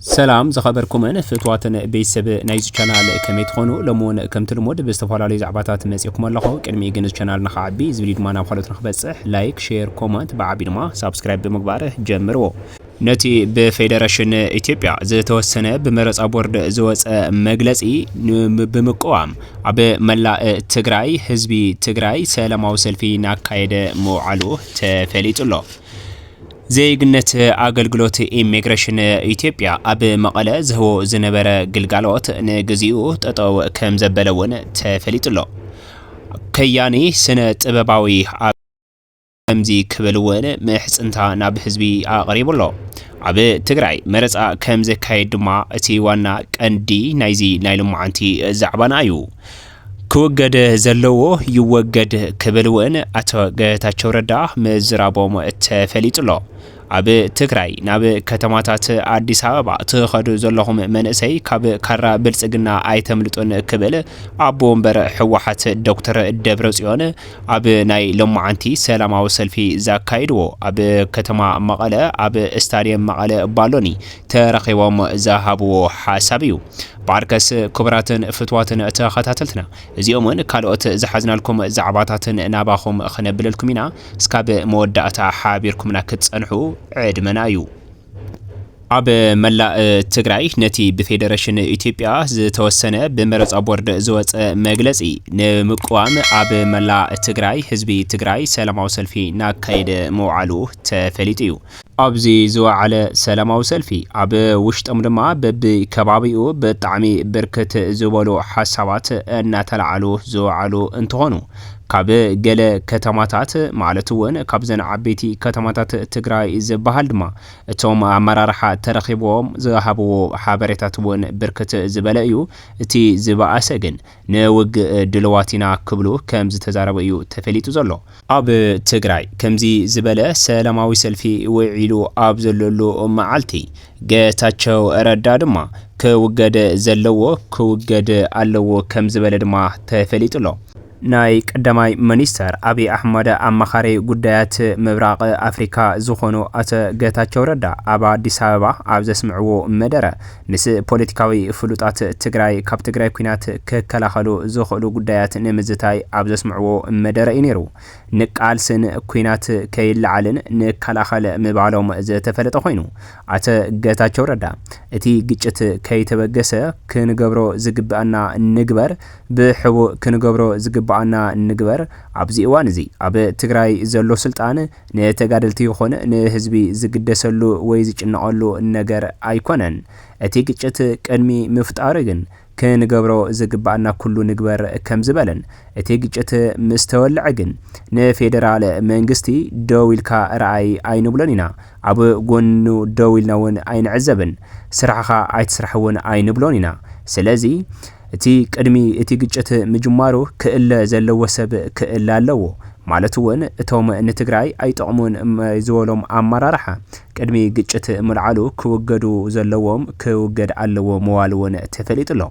سلام زخبركم أنا فتواتنا بيسب نايز channel كم يتخونوا لمون كم تلمود باستفاضة زعباتات مسيكم الله كرمي جنس channel نخعبي زبيد معنا بخلط نخبصح لايك شير كومنت بعبيد ما سبسكرايب بمقباره جمرو نتي بفيدراسيون إثيوبيا زتوسنة بمرز أبورد زوز مجلسي بمقام عب ملا تجراي حزبي تجراي سلام وصل في ناقيد معلو تفليت الله زيجنت أجلجلوت إميغريشن إثيوبيا أب مقالة زهو زنبرة جلجالوت نجزيو تطو كم زبلون تفليت الله كياني سنة بباوي أمزي كبلون محس انتا ناب حزبي قريب الله عب تجري مرز كم زكايد ما أتي وانا كندي نايزي نايلو معنتي زعبان أيو كوجد زلوه يوجد كبلون أتو جتاشو ردا مزرابوم تفليت الله عب تجري ناب كتماتات عديس هابا تخدو زلهم منسي كاب كرا بلسجنا أيتم لتون كبل عبوم بر حوحات دكتور دبرزيون عب ناي لمعنتي سلام وصل في زكايدو عب كتما مقالة عب استاديوم مقالة بالوني ترقيوم ذهبوا حسابيو باركس كبراتن فتواتن تخاتلتنا زيومن كالوت زحزنا لكم زعباتاتن ناباخم خنبل لكمينا سكاب مودعتا حابيركم نكتصنحو عيد منايو عب ملا تجري نتي بفيدراسيون إثيوبيا زتوسنة بمرز أبورد زوز مجلسي نمقوام عب ملا تجري حزبي تجري سلام وصل في ناقيد معلو تفليتيو أبزي زوا على سلام وصل في عب وشت أمرما بكبابيو بطعمي بركة زوالو حسابات ناتلعلو زوالو انتهونو كاب جل كتماتات معلتون كابزن عبيتي كتماتات تجراي زبهال دما توم مرارحة ترخيبهم زهابو حابرتاتون بركة زبلايو تي زبا أسجن نوج دلواتنا قبلو كم زتزاربيو تفليتو زلو أب تجراي كمزي زبلا سلاماوي سلفي وعيلو أب زللو معلتي جاتشو ردادما كوجد زلو كوجد علو كم زبلا دما تفليتو لو ناي قدماي منستر ابي احمد امخاري غدايات مبراق افريكا زخونو ات گتاچو ردا ابا አዲስ አበባ አብዘ ስምዕዎ መደረ ምስ ፖለቲካዊ ፍሉጣት ትግራይ ካብ ትግራይ ኩናት ከከላኸሉ ዝኽእሉ ጉዳያት ንምዝታይ አብዘ ስምዕዎ መደረ ይነሩ ንቃልስን ኩናት ከይልዓልን ንከላኸለ ምባሎም ዝተፈለጠ ኮይኑ አተ ገታቸው ረዳ እቲ ግጭት ከይተበገሰ ክንገብሮ ዝግባአና ንግበር ብሕቡ ክንገብሮ ዝግባአና ንግበር አብዚ እዋን እዚ አብ ትግራይ ዘሎ ስልጣን ነተጋደልቲ ይኾነ ንህዝቢ ዝግደሰሉ ወይ ዝጭነቀሉ ነገር አይኮነን እቲ ግጭት ቀድሚ ምፍጣር ግን ክንገብሮ ዝግባአና ኩሉ ንግበር ከም ዝበለን እቲ ግጭት ምስተወልዕ ግን ንፌደራል መንግስቲ ደውልካ ራእይ አይንብሎን ኢና አብ ጎኑ ደውልናውን አይንዕዘብን ስራሕኻ አይትስራሕውን አይንብሎን ኢና ስለዚ እቲ ቀድሚ እቲ ግጭት ምጅማሩ ክእለ ዘለዎ ሰብ ክእለ ኣለዎ ማለትውን እቶም ንትግራይ አይጠቅሙን ዝወሎም አመራርሓ ቀድሚ ግጭት ምልዓሉ ክውገዱ ዘለዎም ክውገድ ኣለዎ መዋልውን ተፈሊጥሎ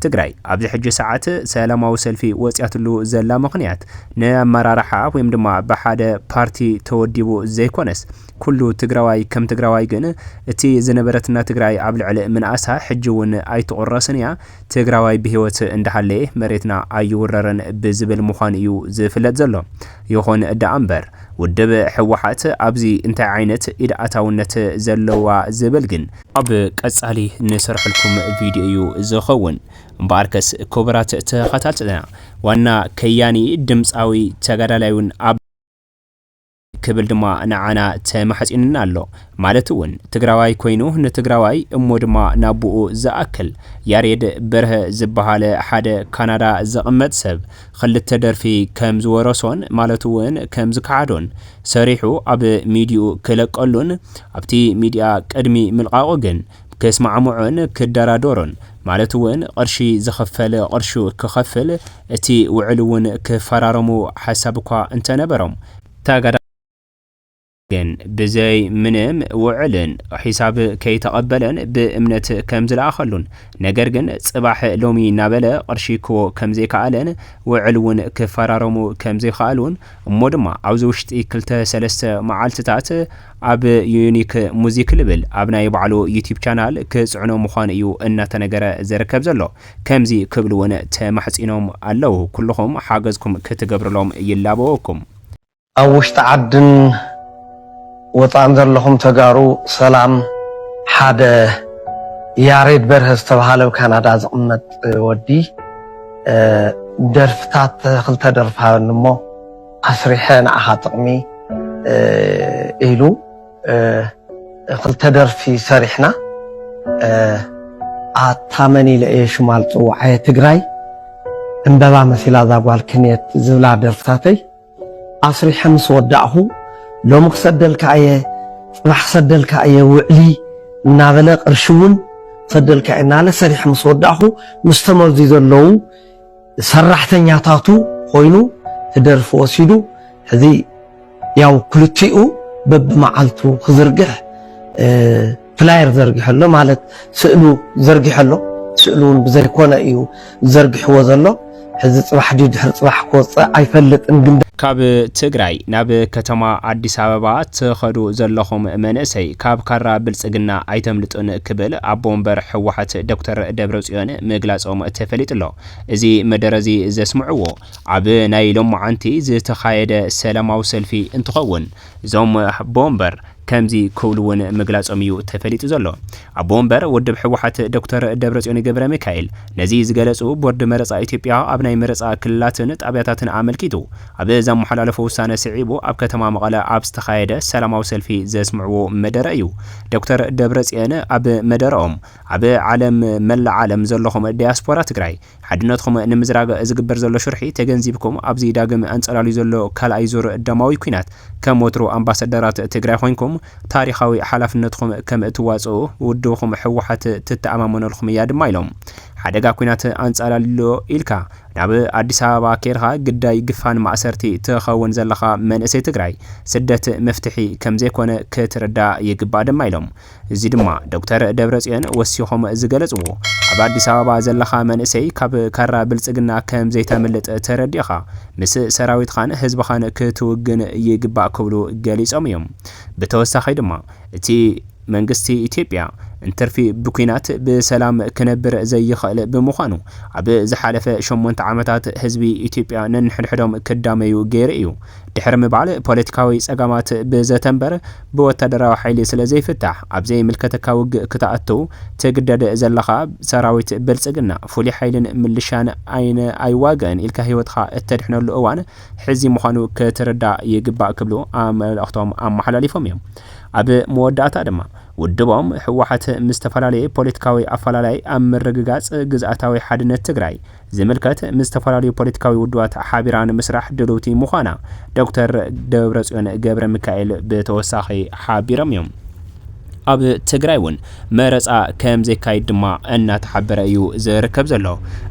ትግራይ ኣብዚ ሕጂ ሰዓት ሰላማዊ ሰልፊ ወጽያትሉ ዘላ ምኽንያት ንአመራርሓ ወይም ድማ በሓደ ፓርቲ ተወዲቡ ዘይኮነስ ኩሉ ትግራዋይ ከም ትግራዋይ ግን እቲ ዝነበረትና ትግራይ ኣብ ልዕሊ ምንኣሳ ሕጂውን ኣይተቆረስን እያ ትግራዋይ ብህይወት እንዳሃለ መሬትና ኣይውረረን ብዝብል ምዃን እዩ ዝፍለጥ ዘሎ ይኹን እምበር ውድብ ሕወሓት ኣብዚ እንታይ ዓይነት ኢድኣታውነት ዘለዋ ዝብል ግን ኣብ ቀጻሊ ንሰርሕልኩም ቪድዮ እዩ ዝኸውን እምበኣርከስ ኮበራት ተኸታተልና ዋና ከያኒ ድምፃዊ ተጋዳላዩን ኣብ ክብል ድማ ንዓና ተማሕፂንና ኣሎ ማለትውን ትግራዋይ ኮይኑ ንትግራዋይ እሞ ድማ ናብኡ ዝኣክል ያሬድ በርሀ ዝበሃለ ሓደ ካናዳ ዝቕመጥ ሰብ ክልተ ደርፊ ከም ዝወረሶን ማለትውን ከም ዝከዓዶን ሰሪሑ ኣብ ሚድዩ ክለቀሉን ኣብቲ ሚድያ ቀድሚ ምልቃቁ ግን ከስማዕሙዑን ክደራደሩን ማለትውን ቅርሺ ዝኸፈለ ቅርሹ ክኸፍል እቲ ውዕልውን ክፈራረሙ ሓሳብ እኳ እንተነበሮም ግን ብዘይ ምንም ውዕልን ሒሳብ ከይተቐበለን ብእምነት ከም ዝለኣኸሉን ነገር ግን ጽባሕ ሎሚ እናበለ ቅርሺ ክቦ ከም ዘይከኣለን ውዕል እውን ክፈራረሙ ከም ዘይከኣሉን እሞ ድማ ኣብዚ ውሽጢ 2-3 መዓልትታት ኣብ ዩኒክ ሙዚክ ልብል ኣብ ናይ ባዕሉ ዩቲዩብ ቻናል ክጽዕኖ ምዃኑ እዩ እናተነገረ ዝርከብ ዘሎ ከምዚ ክብል እውን ተማሕጺኖም ኣለው ኩልኹም ሓገዝኩም ክትገብርሎም ይላበወኩም ኣብ ውሽጢ ዓድን ወጣን ዘለኹም ተጋሩ ሰላም ሓደ ያሬድ በርሀ ዝተባሃለ ካናዳ ዝቕመጥ ወዲ ደርፍታት 2 ደርፋ እሞ ኣስሪሐ ንዓኻ ጥቕሚ ኢሉ 2 ደርፊ ሰሪሕና ኣታመኒ ለሽማል ጽዋዓየ ትግራይ እንበባ መሲላ ዛጓል ክኔት ዝብላ ደርፍታተይ ኣስሪሐ ምስ ወዳእሁ ሎሚ ክሰደልካ እየ ጽባሕ ክሰደልካ እየ ውዕሊ እናበለ ቅርሽውን ክሰደልካ እናለ ሰሪሕ ምስ ወዳእሁ ምስ ተመርዚ ዘለዉ ሰራሕተኛታቱ ኮይኑ ትደርፍ ወሲዱ ሕዚ ያው ክልቲኡ በብመዓልቱ ክዝርግሕ ፍላየር ዘርግሐሎ ማለት ስእሉ ዘርግሐሎ ስእሉን ብዘይኮነ እዩ ዘርግሕዎ ዘሎ ሕዚ ጽባሕ ድሕሪ ጽባሕ ክወፅእ ኣይፈልጥን ግን ካብ ትግራይ ናብ ከተማ አዲስ አበባ ተኸዱ ዘለኹም መንእሰይ ካብ ካራ ብልጽግና ኣይተምልጡን ክብል ኣቦ ወንበር ሕወሓት ዶክተር ደብረጽዮን ምግላጾም ተፈሊጥሎ እዚ መደረዚ ዘስምዕዎ ኣብ ናይ ሎማዓንቲ ዝተኻየደ ሰላማዊ ሰልፊ እንትኸውን እዞም ኣቦ ወንበር ከምዚ ክብልውን ምግላጾም እዩ ተፈሊጡ ዘሎ ኣቦ ወንበር ውድብ ሕወሓት ዶክተር ደብረጽዮን ገብረ ሚካኤል ነዚ ዝገለጹ ቦርድ መረጻ ኢትዮጵያ ኣብ ናይ መረጻ ክልላትን ጣብያታትን ኣመልኪቱ ኣብ ዘመሓላለፈ ውሳነ ስዒቡ ኣብ ከተማ መቐለ ኣብ ዝተኻየደ ሰላማዊ ሰልፊ ዘስምዕዎ መደረ እዩ ዶክተር ደብረጽዮን ኣብ መደረኦም ኣብ ዓለም መላ ዓለም ዘለኹም ዲያስፖራ ትግራይ ሓድነትኩም ንምዝራግ ዝግበር ዘሎ ሽርሒ ተገንዚብኩም ኣብዚ ዳግም አንጸላልዩ ዘሎ ካልኣይ ዙር ደማዊ ኩናት ከም ወትሮ ኣምባሳደራት ትግራይ ኮይንኩም ታሪኻዊ ሓላፍነትኩም ከም እትዋጽኡ ውድብኩም ሕወሓት ትተኣማመነልኩም እያ ድማ ኢሎም ሓደጋ ኩናት አንጸላልዩ ኢልካ ናብ አዲስ አበባ ኬርኻ ግዳይ ግፋን ማእሰርቲ ተኸውን ዘለኻ መንእሰይ ትግራይ ስደት መፍትሒ ከም ዘይኮነ ክትረዳ ይግባእ ድማ ኢሎም እዚ ድማ ዶክተር ደብረጽዮን ወሲኾም ዝገለጽዎ ኣብ አዲስ አበባ ዘለኻ መንእሰይ ካብ ካራ ብልጽግና ከም ዘይተመልጥ ተረዲኻ ምስ ሰራዊትኻን ህዝብኻን ክትውግን ይግባእ ክብሉ ገሊጾም እዮም ብተወሳኺ ድማ እቲ መንግስቲ ኢትዮጵያ እንተርፊ ብኩናት ብሰላም ክነብር ዘይኽእል ብምዃኑ ኣብ ዝሓለፈ 8 ዓመታት ህዝቢ ኢትዮጵያ ነንሕድሕዶም ክዳመዩ ገይሩ እዩ ድሕሪ ምባል ፖለቲካዊ ጸጋማት ብዘተንበር ብወታደራዊ ሓይሊ ስለ ዘይፍታሕ ኣብ ዘይምልከተካ ውግእ ክትኣትው ትግደድ ዘለኻ ሰራዊት ብልጽግና ፍሉይ ሓይልን ምልሻን ኣይዋግአን ኢልካ ህይወትካ እተድሕነሉ እዋን ሕዚ ምዃኑ ክትርዳእ ይግባእ ክብሉ ኣመልእኽቶም ኣመሓላሊፎም እዮም ኣብ መወዳእታ ድማ ውድቦም ሕወሓት ምስ ተፈላለየ ፖለቲካዊ ኣፈላላይ ኣብ ምርግጋጽ ግዝኣታዊ ሓድነት ትግራይ ዝምልከት ምስ ተፈላለዩ ፖለቲካዊ ውድባት ሓቢራን ምስራሕ ድልውቲ ምዃና ዶክተር ደብረጽዮን ገብረ ሚካኤል ብተወሳኺ ሓቢሮም እዮም ኣብ ትግራይ እውን መረጻ ከም ዘይካይድ ድማ እናተሓበረ እዩ ዝርከብ ዘሎ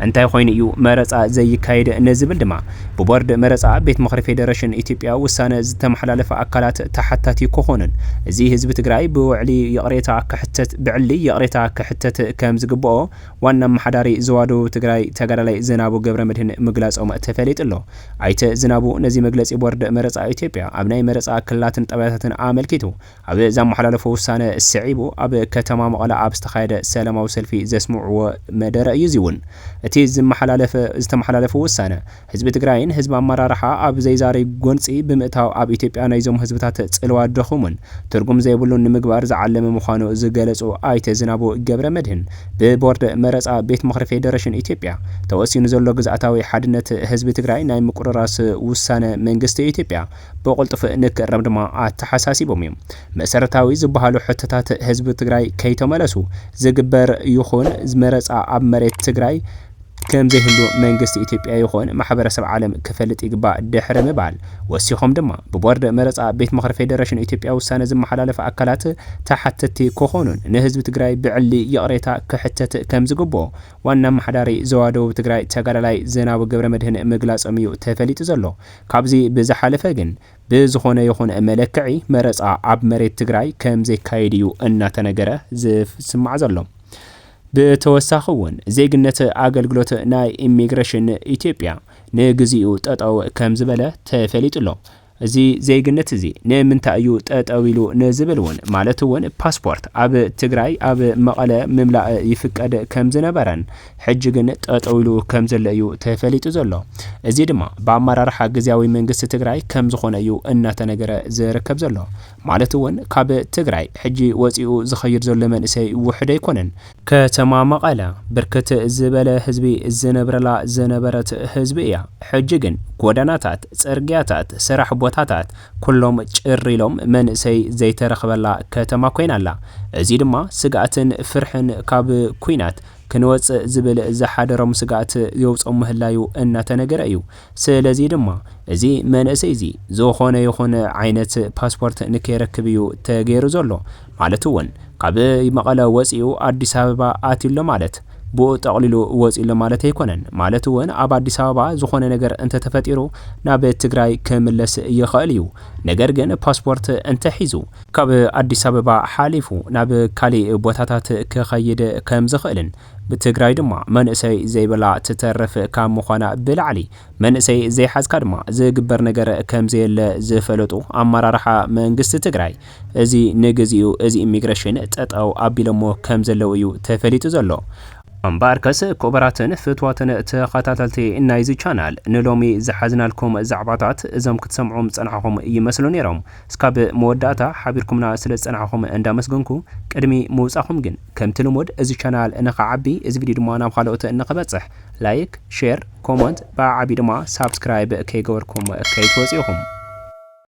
እንታይ ኮይኑ እዩ መረጻ ዘይካይድ ነዝብል ድማ ብቦርድ መረጻ ቤት ምኽሪ ፌደሬሽን ኢትዮጵያ ውሳነ ዝተመሓላለፈ ኣካላት ተሓታቲ ክኾኑን እዚ ህዝቢ ትግራይ ብውዕሊ የቕሬታ ክሕተት ብዕሊ የቕሬታ ክሕተት ከም ዝግብኦ ዋና መሓዳሪ ዝዋዱ ትግራይ ተጋዳላይ ዝናቡ ገብረ መድህን ምግላጾም ተፈሊጥሎ ኣይተ ዝናቡ ነዚ መግለጺ ቦርድ መረጻ ኢትዮጵያ ኣብ ናይ መረጻ ክልላትን ጣብያታትን ኣመልኪቱ ኣብ ዘመሓላለፈ ውሳነ ስዒቡ ኣብ ከተማ መቐለ ኣብ ዝተኻየደ ሰላማዊ ሰልፊ ዘስምዕዎ መደረ እዩ ዚውን እቲ ዝተመሓላለፈ ውሳነ ህዝቢ ትግራይን ህዝቢ ኣመራርሓ ኣብ ዘይዛረይ ጎንፂ ብምእታው ኣብ ኢትዮጵያ ናይዞም ህዝብታት ጽልዋ ደኹምን ትርጉም ዘይብሉን ንምግባር ዝዓለመ ምዃኑ ዝገለጹ ኣይተ ዝናቡ ገብረ መድህን ብቦርድ መረጻ ቤት ምኽሪ ፌደሬሽን ኢትዮጵያ ተወሲኑ ዘሎ ግዝኣታዊ ሓድነት ህዝቢ ትግራይ ናይ ምቁርራስ ውሳነ መንግስቲ ኢትዮጵያ ብቕልጡፍ ንክረም ድማ ኣተሓሳሲቦም እዮም መሰረታዊ ዝበሃሉ ሕቶታት ህዝቢ ትግራይ ከይተመለሱ ዝግበር ይኹን መረጻ ኣብ መሬት ትግራይ كم زي هندو منجست إثيوبيا يخون محبرسب عالم كفلت إجباء دحر مبال وسيخم دما ببورد مرزع بيت مخر فيدريشن إثيوبيا وسنة زم حلالة أكلات تحتتي كوخونون نهزب تجراي بعلي يقريتا كحتت كم زجبو وانا محداري زوادو تجراي تجارلاي زنا وجبر مدهن مجلس أميو تفلت زلو كابزي بزحالة فجن بزخونه يخون ملكعي مرزع عب مريت تجراي كم زي كايديو أن تنجره زف سمع زلو بتوسخون زيجنة أجلجلوت ناي إميغريشن إثيوبيا نجزيو تأو كم زبالة تفلت له زي زيجنة زي نمن تأيو تأويلو نزبلون مالتون باسبورت أب تجراي أب مقالة مملأ يفكد كم زنبرن حججن تأويلو كم زلأيو تفلت زلو زيدما بعمر رح جزاوي من قصة تجراي كم زخون أيو أن تنجرة زركب زلو مالتون كاب تجراي حجي وزيو زخير زل من سي وحدة يكونن كتمام مقالة بركة الزبالة حزبي الزنبرلا زنبرت حزبية حججن كوداناتات سرقياتات سرح بوتاتات كلهم جريلهم من سي زي ترخبلا كتما كوينالا زيدما سقعتن فرحن كاب كوينات كنوص زبل زحادرم سقعت يوص مهلايو ان تنجرأيو سلازي دما زي من اسيزي زوخونه يخون عينت باسبورت نكيركبيو تغيرو زلو مالتون كاب مقاله وصيو اديس ابابا اتيلو مالت بو تقليلو وصي لمالت يكونن مالتون اب اديس ابابا زخونه ነገር انت تفطيرو ناب تግራይ كملس يخاليو ነገር ግን ፓስፖርት انت حيزو كاب اديس ابابا حاليفو ناب كالي بوتاتات كخيد كم زخلن بتግራይ ድማ መንእሰይ ዘይበላ ተተረፈ ካብ ምዃና ብልዓሊ መንእሰይ ዘይሓዝካ ድማ ዝግበር ነገር ከም ዘየለ ዝፈለጡ ኣመራርሓ መንግስቲ ትግራይ እዚ ንግዚኡ እዚ ኢሚግሬሽን ጠጠው ኣቢሎሞ ከም ዘለው እዩ ተፈሊጡ ዘሎ أمباركس كوبراتن فتواتن تخاتاتلتي نايزي channel نلومي زحزنالكم زعباتات إذا كتسمعهم صنعهم يمثلون يروم سكاب موداتا حبيركمنا سلس صنعهم عند مسجونكو كدمي موصاهم جن كم تلمود إذا channel نقع عبي إذا فيديو دمانا بخالوت نقبتصح لايك شير كومنت باعبي دما سبسكرايب كي جوركم كي توزيهم